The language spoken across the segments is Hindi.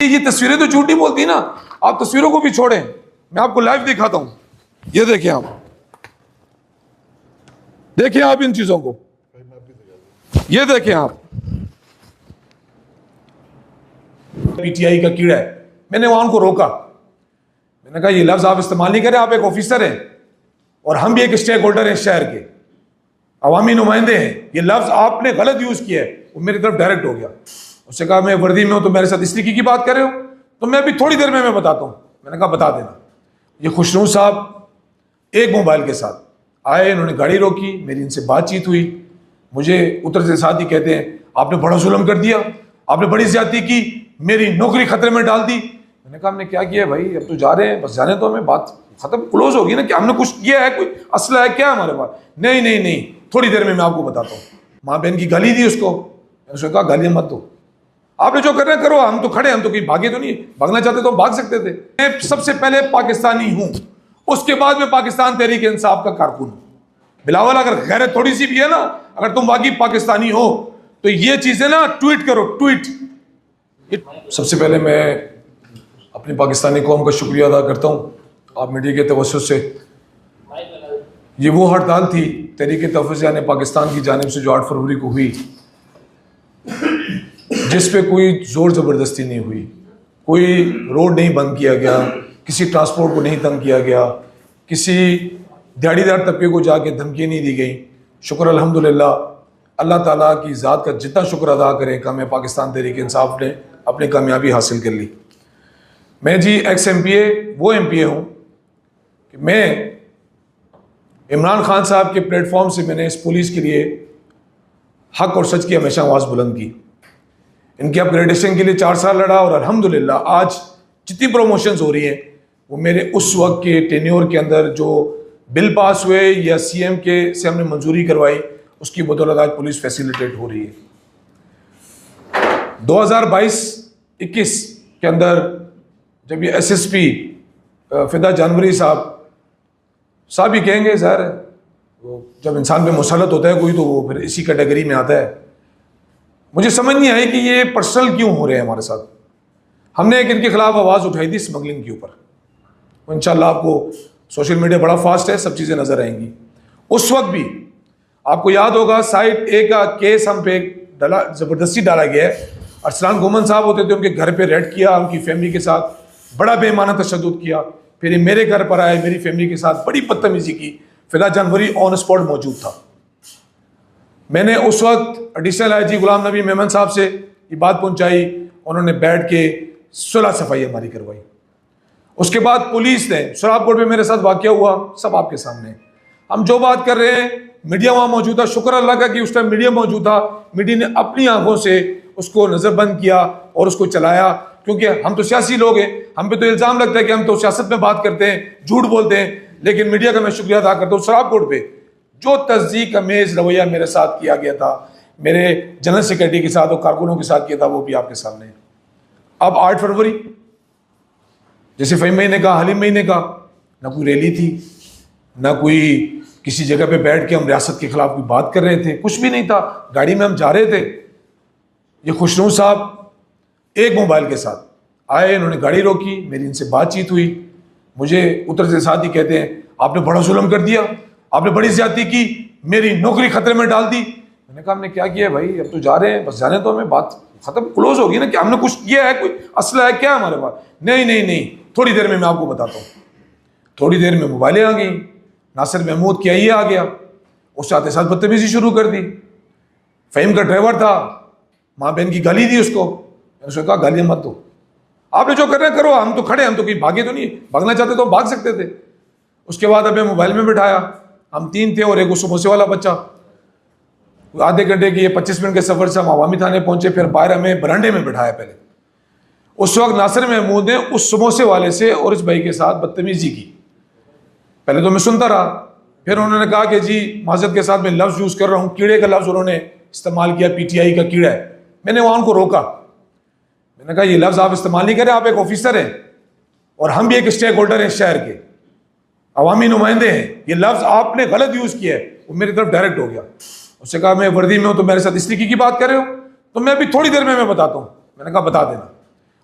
ये तस्वीरें तो झूठ नहीं बोलती ना। आप तस्वीरों को भी छोड़ें, मैं आपको लाइव दिखाता हूं। ये देखें आप, देखिए आप इन चीजों को, ये देखें आप। पीटीआई का कीड़ा है। मैंने वहां उनको रोका, मैंने कहा ये लफ्ज आप इस्तेमाल नहीं करें, आप एक ऑफिसर हैं और हम भी एक स्टेक होल्डर हैं, शहर के अवामी नुमाइंदे हैं। ये लफ्ज आपने गलत यूज किया है। वो मेरी तरफ डायरेक्ट हो गया। उससे कहा मैं वर्दी में हूं तो मेरे साथ इस तरीके की बात कर रहे हो, तो मैं अभी थोड़ी देर में मैं बताता हूं। मैंने कहा बता देना। ये खुशनू साहब एक मोबाइल के साथ आए, इन्होंने गाड़ी रोकी, मेरी इनसे बातचीत हुई। मुझे उतर से साथ ही कहते हैं आपने बड़ा जुल्म कर दिया, आपने बड़ी ज्यादती की, मेरी नौकरी खतरे में डाल दी। मैंने कहा हमने क्या किया भाई, अब तो जा रहे हैं, बस जाने तो हमें बात खत्म क्लोज होगी ना, कि हमने कुछ किया है, कोई असला है क्या हमारे पास? नहीं नहीं नहीं, थोड़ी देर में मैं आपको बताता हूँ। माँ बहन की गाली दी उसको, मैंने उसको कहा गालियां मत दो, आपने जो कर रहे हैं करो, हम तो खड़े, हम तो कहीं भागे तो नहीं। भागना चाहते तो हम भाग सकते थे। मैं सबसे पहले पाकिस्तानी हूं, उसके बाद में पाकिस्तान तहरीक इंसाफ का कारकुन हूं। बिलावल अगर गैरत थोड़ी सी भी है ना, अगर तुम वाकई पाकिस्तानी हो तो ये चीजें ना ट्वीट करो, ट्वीट। सबसे पहले मैं अपनी पाकिस्तानी कौम का शुक्रिया अदा करता हूं आप मीडिया के तवज्जुह से। ये वो हड़ताल थी तहरीक तहफ़्फ़ुज़ यानी पाकिस्तान की जानिब से जो 8 फरवरी को हुई, जिस पे कोई जोर ज़बरदस्ती नहीं हुई, कोई रोड नहीं बंद किया गया, किसी ट्रांसपोर्ट को नहीं तंग किया गया, किसी दिहाड़ीदार तबके को जाके धमकी नहीं दी गई। शुक्र अल्हम्दुलिल्लाह, अल्लाह ताला की ज़ात का जितना शुक्र अदा करें कम है, पाकिस्तान तहरीक इंसाफ ने अपनी कामयाबी हासिल कर ली। मैं जी एक्स MPA वो MPA हूँ कि मैं इमरान खान साहब के प्लेटफॉर्म से मैंने इस पुलिस के लिए हक और सच की हमेशा आवाज़ बुलंद की। इनकी अपग्रेडेशन के लिए 4 साल लड़ा और अल्हम्दुलिल्लाह आज जितनी प्रमोशंस हो रही हैं वो मेरे उस वक्त के टेन्योर के अंदर जो बिल पास हुए या CM के से हमने मंजूरी करवाई, उसकी बदौलत आज पुलिस फैसिलिटेट हो रही है। 2022-21 के अंदर जब ये SSP फिदा जानवरी साहब ही कहेंगे, ज़ाहिर है वो जब इंसान पे मुसलत होता है कोई तो वो फिर इसी कैटेगरी में आता है। मुझे समझ नहीं आई कि ये पर्सनल क्यों हो रहे हैं हमारे साथ। हमने एक इनके खिलाफ आवाज़ उठाई थी स्मगलिंग के ऊपर। इंशाल्लाह आपको सोशल मीडिया बड़ा फास्ट है, सब चीज़ें नज़र आएंगी। उस वक्त भी आपको याद होगा साइड A का केस हम पे ज़बरदस्ती डाला गया है। अरसलान गोमन साहब होते थे, उनके घर पे रेड किया, उनकी फैमिली के साथ बड़ा बेईमाना तशद्दुद किया। फिर ये मेरे घर पर आए, मेरी फैमिली के साथ बड़ी बदतमीजी की। फिदा जानवरी ऑन स्पॉट मौजूद था। मैंने उस वक्त एडिशनल IG गुलाम नबी मेमन साहब से ये बात पहुंचाई, उन्होंने बैठ के सुलह सफाई हमारी करवाई। उसके बाद पुलिस ने शराबकोट में मेरे साथ वाकया हुआ, सब आपके सामने। हम जो बात कर रहे हैं, मीडिया वहाँ मौजूद था। शुक्र अल्लाह का कि उस टाइम मीडिया मौजूद था। मीडिया ने अपनी आंखों से उसको नज़रबंद किया और उसको चलाया, क्योंकि हम तो सियासी लोग हैं, हम पे तो इल्ज़ाम लगता है कि हम तो सियासत में बात करते हैं, झूठ बोलते हैं। लेकिन मीडिया का मैं शुक्रिया अदा करता हूँ। शराबकोट पे जो तस्दीक अमेज रवैया मेरे साथ किया गया था, मेरे जनरल सेक्रेटरी के साथ और कारकुनों के साथ किया था, वो भी आपके सामने है। अब 8 फरवरी जैसे फ़हीम भाई ने कहा, हलीम भाई ने कहा, ना कोई रैली थी, ना कोई किसी जगह पे बैठ के हम रियासत के खिलाफ कोई बात कर रहे थे, कुछ भी नहीं था। गाड़ी में हम जा रहे थे। ये खुशनू साहब एक मोबाइल के साथ आए, इन्होंने गाड़ी रोकी, मेरी इनसे बातचीत हुई। मुझे उतर से साथ ही कहते हैं आपने बड़ा जुल्म कर दिया, आपने बड़ी ज्यादती की, मेरी नौकरी खतरे में डाल दी। मैंने कहा हमने क्या किया भाई, अब तो जा रहे हैं, बस जाने तो हमें बात खत्म क्लोज होगी ना, कि हमने कुछ किया है, कोई असला है क्या हमारे पास? नहीं नहीं नहीं, थोड़ी देर में मैं आपको बताता हूँ। थोड़ी देर में मोबाइलें आ गई, नासिर महमूद की आइए आ गया, उससे आते साथ बदतमीजी शुरू कर दी। फ़हीम का ड्राइवर था, माँ बहन की गाली दी उसको। मैंने उसको कहा गालियां मत दो, आपने जो कर रहे हैं करो, हम तो खड़े, हम तो कहीं भागे तो नहीं। भागना चाहते तो हम भाग सकते थे। उसके बाद हमें मोबाइल में बिठाया, हम 3 थे और एक समोसे वाला बच्चा। आधे घंटे की 25 मिनट के सफर से हम अवामी थाने पहुंचे, फिर बाहर हमें बरांडे में बिठाया। पहले उस वक्त नासिर महमूद ने उस समोसे वाले से और इस भाई के साथ बदतमीजी की। पहले तो मैं सुनता रहा, फिर उन्होंने कहा कि जी माजरत के साथ मैं लफ्ज़ यूज़ कर रहा हूँ, कीड़े का लफ्ज़ उन्होंने इस्तेमाल किया, PTI का कीड़ा है। मैंने वहाँ उनको रोका, मैंने कहा ये लफ्ज़ आप इस्तेमाल नहीं करें, आप एक ऑफिसर हैं और हम भी एक स्टेक होल्डर हैं, शहर के अवामी नुमाइंदे हैं। ये लफ्ज़ आपने गलत यूज़ किया है। वो मेरी तरफ डायरेक्ट हो गया। उससे कहा मैं वर्दी में हूँ तो मेरे साथ इस तरीके की बात कर रहे हो, तो मैं अभी थोड़ी देर में मैं बताता हूँ। मैंने कहा बता देना।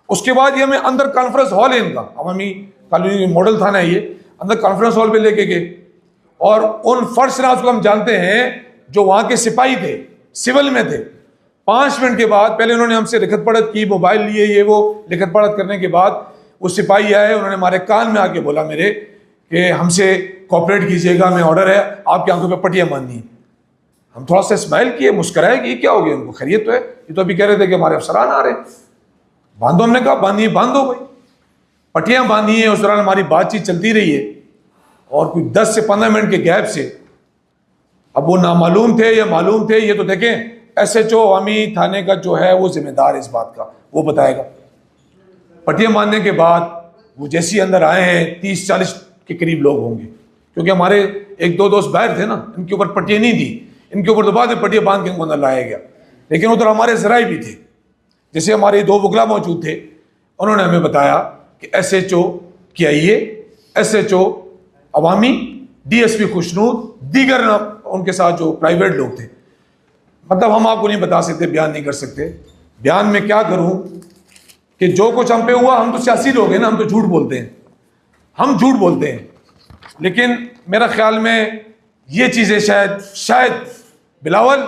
उसके बाद ये हमें अंदर कॉन्फ्रेंस हॉल है इनका, अवामी कॉलोनी मॉडल थाना है ये, अंदर कॉन्फ्रेंस हॉल पे लेके गए और उन फर्स्ट नाज को हम जानते हैं जो वहां के सिपाही थे, सिविल में थे। 5 मिनट के बाद पहले उन्होंने हमसे लिखत पढ़त की, मोबाइल लिए, ये वो लिखत पढ़त करने के बाद वो सिपाही आए, उन्होंने हमारे कान में आके बोला मेरे कि हमसे कोऑपरेट कीजिएगा, मैं ऑर्डर है आपकी आंखों पे पट्टियां बांधनी। हम थोड़ा सा स्माइल किए, मुस्कुराए कि ये क्या हो गया, उनको खैरियत तो है, ये तो अभी कह रहे थे कि हमारे अफसरान आ रहे हैं, बांधो। हमने कहा बांधिए, बांधो भाई, पट्टियां बांधी है। उस दौरान हमारी बातचीत चलती रही है और कोई 10 से 15 मिनट के गैप से, अब वो नामालूम थे या मालूम थे ये तो देखें, SHO अवामी थाने का जो है वो जिम्मेदार है इस बात का, वो बताएगा। पट्टियां बांधने के बाद वो जैसे ही अंदर आए हैं 30-40 के करीब लोग होंगे, क्योंकि हमारे 1-2 दोस्त बाहर थे ना, इनके ऊपर पट्टियां नहीं दी, इनके ऊपर तो बाद में पट्टियां बांध के इनको अंदर लाया गया। लेकिन उधर हमारे जराए भी थे, जैसे हमारे 2 वकला मौजूद थे, उन्होंने हमें बताया कि SHO की आइए, SHO अवामी, DSP खुशनूद, दीगर उनके साथ जो प्राइवेट लोग थे। मतलब हम आपको नहीं बता सकते, बयान नहीं कर सकते। बयान में क्या करूं कि जो कुछ हम पे हुआ, हम तो सियासी लोग हैं ना, हम तो झूठ बोलते हैं, हम झूठ बोलते हैं। लेकिन मेरा ख्याल में ये चीज़ें शायद बिलावल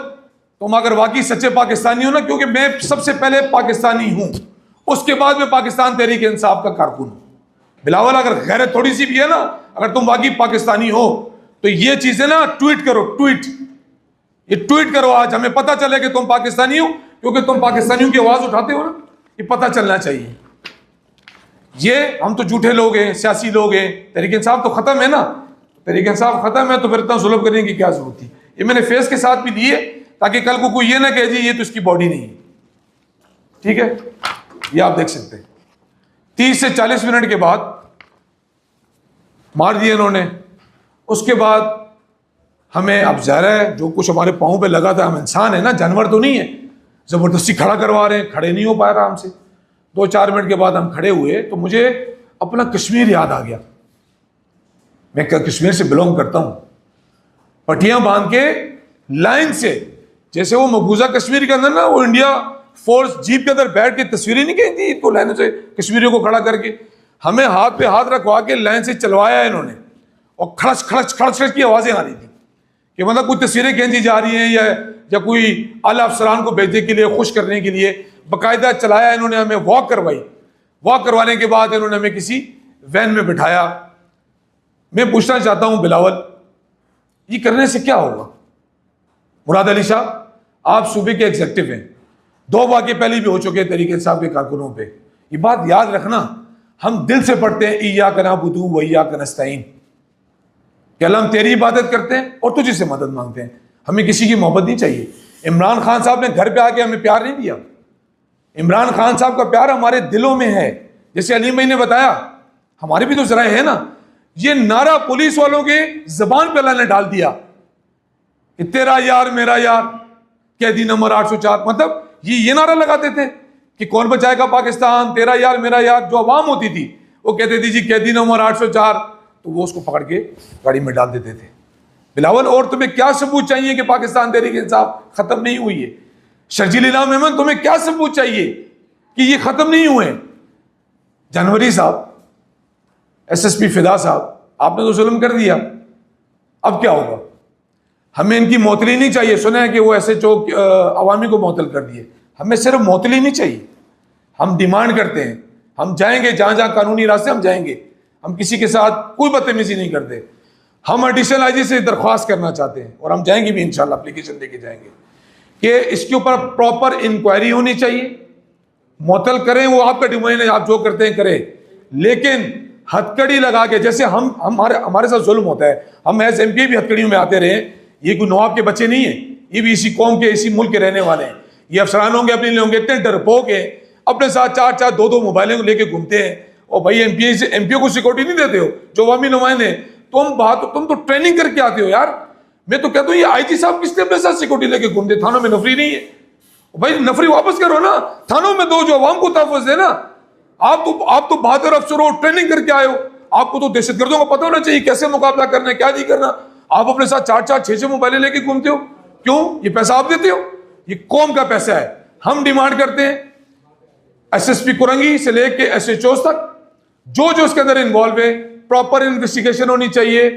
तुम अगर वाकई सच्चे पाकिस्तानी हो ना, क्योंकि मैं सबसे पहले पाकिस्तानी हूं, उसके बाद में पाकिस्तान तहरीक इंसाफ का कारकुन हूं। बिलावल अगर गैरत थोड़ी सी भी है ना, अगर तुम वाकई पाकिस्तानी हो तो ये चीजें ना ट्वीट करो, ये ट्वीट करो, आज हमें पता चले कि तुम पाकिस्तानी हो, क्योंकि तुम पाकिस्तानियों की आवाज उठाते हो ना, ये पता चलना चाहिए। ये हम तो झूठे लोग हैं, सियासी लोग हैं, तहरीक इंसाफ तो खत्म है ना, तहरीक इंसाफ खत्म है तो फिर इतना जुल्म करने की क्या जरूरत थी। ये मैंने फेस के साथ भी लिए ताकि कल को कोई ये ना कहे जी ये तो इसकी बॉडी नहीं है। ठीक है, ये आप देख सकते हैं। 30 से 40 मिनट के बाद मार दिए इन्होंने। उसके बाद हमें, अब ज़ाहिर है जो कुछ हमारे पाँव पे लगा था, हम इंसान है ना, जानवर तो नहीं है, ज़बरदस्ती खड़ा करवा रहे हैं, खड़े नहीं हो पाया आराम से। 2-4 मिनट के बाद हम खड़े हुए तो मुझे अपना कश्मीर याद आ गया। मैं कश्मीर से बिलोंग करता हूँ। पट्टियां बांध के लाइन से, जैसे वो मकबूजा कश्मीर के अंदर ना वो इंडिया फोर्स जीप के अंदर बैठ के तस्वीरें नहीं गई थी, तो लाइन से कश्मीरियों को खड़ा करके हमें हाथ पे हाथ रखवा के लाइन से चलवाया इन्होंने, और खड़च खड़च खड़च खड़च की आवाज़ें आ रही थी कि मतलब कोई तस्वीरें खींची जा रही हैं या कोई आला अफसरान को भेजने के लिए, खुश करने के लिए बाकायदा चलाया इन्होंने। हमें वॉक करवाई, वॉक करवाने के बाद इन्होंने हमें किसी वैन में बिठाया। मैं पूछना चाहता हूं बिलावल, ये करने से क्या होगा? मुराद अली साहब, आप सूबे के एग्जेक्टिव हैं, 2 वाक़े पहले भी हो चुके हैं तहरीक इंसाफ के कारकुनों पे। ये बात याद रखना, हम दिल से पढ़ते हैं इय्याका नअबुदु व इय्याका नस्तईन, कि अल्लाह हम तेरी इबादत करते हैं और तुझे से मदद मांगते हैं, हमें किसी की मोहब्बत नहीं चाहिए। इमरान खान साहब ने घर पे आके हमें प्यार नहीं दिया, इमरान खान साहब का प्यार हमारे दिलों में है। जैसे अलीम भाई ने बताया, हमारे भी तो जराए है ना, ये नारा पुलिस वालों के जबान पे अल्लाह ने डाल दिया कि तेरा यार मेरा यार, कैदी नंबर 804। मतलब ये नारा लगाते थे कि कौन बचाएगा पाकिस्तान, तेरा यार मेरा यार। जो अवाम होती थी वो कहते थे जी कैदी नंबर 804, तो वो उसको पकड़ के गाड़ी में डाल देते थे। बिलावल, और तुम्हें क्या सबूत चाहिए कि पाकिस्तान तहरीक इंसाफ खत्म नहीं हुई है? शर्जील इनाम अहमद, तुम्हें क्या सबूत चाहिए कि ये खत्म नहीं हुए? जानवरी साहब, SSP फिदा साहब, आपने तो जुल्म कर दिया, अब क्या होगा? हमें इनकी मोतली नहीं चाहिए। सुना है कि वो SHO अवामी को मोतल कर दिए, हमें सिर्फ मोतली नहीं चाहिए। हम डिमांड करते हैं, हम जाएंगे जहां जहां कानूनी रास्ते, हम जाएंगे, हम किसी के साथ कोई बदतमीजी नहीं करते। हम एडिशनल IG से दरख्वास्त करना चाहते हैं और हम जाएंगे भी इंशाल्लाह, एप्लीकेशन लेके जाएंगे कि इसके ऊपर प्रॉपर इंक्वायरी होनी चाहिए। मोतल करें, वो आपका डिमांड है, आप जो करते हैं करें, लेकिन हथकड़ी लगा के, जैसे हमारे साथ जुल्म होता है, हम एज MP भी हथकड़ियों में आते रहे। ये कोई नवाब के बच्चे नहीं है, ये भी इसी कौम के, इसी मुल्क के रहने वाले हैं। ये अफसरान होंगे, अपने लिए होंगे, इतने डरपोक हैं, अपने साथ 4-4, 2-2 मोबाइलें लेके घूमते हैं। और भाई MP को सिक्योरिटी नहीं देते हो जो अवामी नुमाइंदे, तुम तो ट्रेनिंग करके आते हो यार। मैं तो कहता हूँ ये IG साहब किसने अपने साथ सिक्योरिटी लेके घूमते? थानों में नफरी नहीं है भाई, नफरी वापस करो ना, थानों में दो, जो अवाम को तहफ़्फ़ुज़ दे ना। आप तो बहादुर अफसर हो, ट्रेनिंग करके आए हो, आपको तो दहशतगर्दों को पता होना चाहिए कैसे मुकाबला करना है, क्या नहीं करना। आप अपने साथ 4-4, 6-6 मोबाइलें लेके घूमते हो, क्यों? ये पैसा आप देते हो, ये कौम का पैसा है। हम डिमांड करते हैं SSP कुरंगी से लेके SHOs तक जो जो उसके अंदर इन्वॉल्व है, प्रॉपर इन्वेस्टिगेशन होनी चाहिए,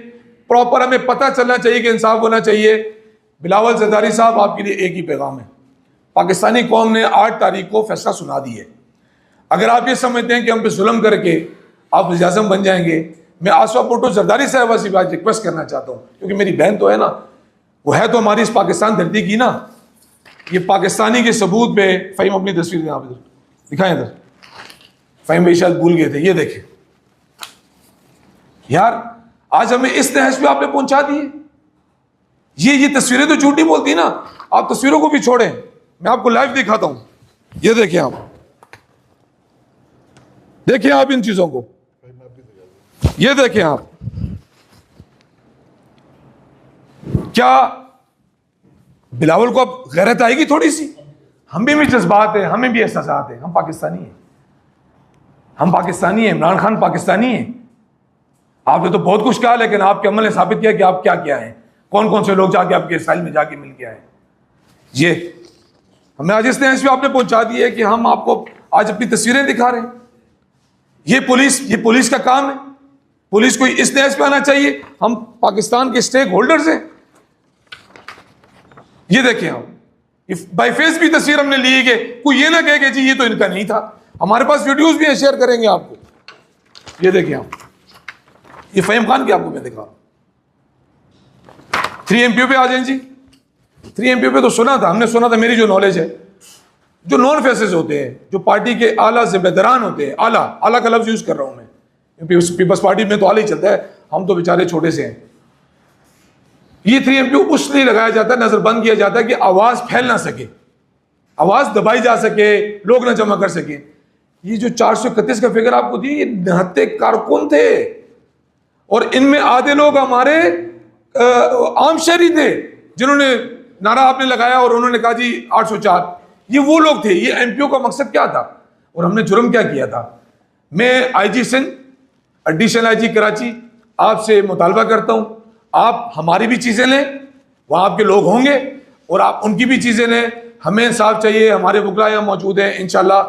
प्रॉपर हमें पता चलना चाहिए कि इंसाफ होना चाहिए। बिलावल जरदारी साहब, आपके लिए एक ही पैगाम है, पाकिस्तानी कौम ने 8 तारीख को फैसला सुना दी है। अगर आप ये समझते हैं कि हम पे जुल्म करके आप वज़ीर आज़म बन जाएंगे, मैं आसफा भुट्टो जरदारी साहबा से आज रिक्वेस्ट करना चाहता हूँ, क्योंकि मेरी बहन तो है ना, वो है तो हमारी इस पाकिस्तान धरती की ना। ये पाकिस्तानी के सबूत पे फ़हीम अपनी तस्वीर यहाँ पे दिखाएं, इधर फ़हीम भाई शायद भूल गए थे, ये देखें यार, आज हमें इस तहस पे आपने पहुंचा दिए। ये तस्वीरें तो झूठी बोलती ना, आप तस्वीरों को भी छोड़ें, मैं आपको लाइव दिखाता हूं, ये देखें आप, देखिए आप इन चीजों को, ये देखें आप, क्या बिलावल को अब गैरत आएगी थोड़ी सी? हम भी जज्बात है, हमें भी एहसासात है, हम पाकिस्तानी हैं, हम पाकिस्तानी हैं, इमरान खान पाकिस्तानी है। आपने तो बहुत कुछ कहा, लेकिन आपके अमल ने साबित किया कि आप क्या क्या हैं, कौन कौन से लोग जाके आपके इसराइल में जाके मिल के आए। ये हमें आज इस तहस पे आपने पहुंचा दी है कि हम आपको आज अपनी तस्वीरें दिखा रहे हैं। ये पुलिस का काम है, पुलिस को इस तहस पे आना चाहिए। हम पाकिस्तान के स्टेक होल्डर्स हैं। ये देखें आप, बाई फेस भी तस्वीर हमने ली है कि कोई ये ना कहे कि जी ये तो इनका नहीं था। हमारे पास वीडियोस भी हैं, शेयर करेंगे आपको। ये देखें आप, ये फ़हीम खान की आपको मैं दिखा रहा हूं। 3MPO पे आ जाए जी। 3MPO पे तो सुना था, हमने सुना था, मेरी जो नॉलेज है, जो नॉन फेसेस होते हैं, जो पार्टी के आला जिम्मेदारान होते हैं, आला का लफ्ज यूज कर रहा हूं मैं, पीपल्स पार्टी में तो आला ही चलता है, हम तो बेचारे छोटे से हैं। ये 3MPO उसलिए लगाया जाता है, नजरबंद किया जाता है कि आवाज फैल ना सके, आवाज दबाई जा सके, लोग ना जमा कर सके। ये जो 431 का फिगर आपको दी, ये 79 कारकुन थे, और इनमें आधे लोग हमारे आम शहरी थे जिन्होंने नारा आपने लगाया और उन्होंने कहा जी 804। ये वो लोग थे। ये MPO का मकसद क्या था और हमने जुर्म क्या किया था? मैं IG Sindh, additional IG Karachi, आपसे मुतालबा करता हूं, आप हमारी भी चीजें लें, वहां आपके लोग होंगे और आप उनकी भी चीजें लें। हमें इंसाफ चाहिए, हमारे वकला यहाँ मौजूद हैं, इंशाल्लाह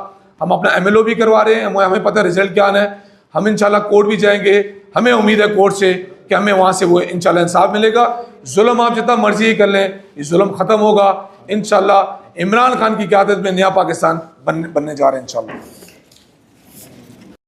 हम अपना MLO भी करवा रहे हैं, हमें पता है रिजल्ट क्या आना है। हम इंशाल्लाह कोर्ट भी जाएंगे, हमें उम्मीद है कोर्ट से कि हमें वहाँ से वो इंशाल्लाह इंसाफ मिलेगा। जुल्म आप जितना मर्जी ही कर लें, ये जुल्म ख़त्म होगा इंशाल्लाह। इमरान खान की क़यादत में नया पाकिस्तान बनने जा रहे हैं इंशाल्लाह।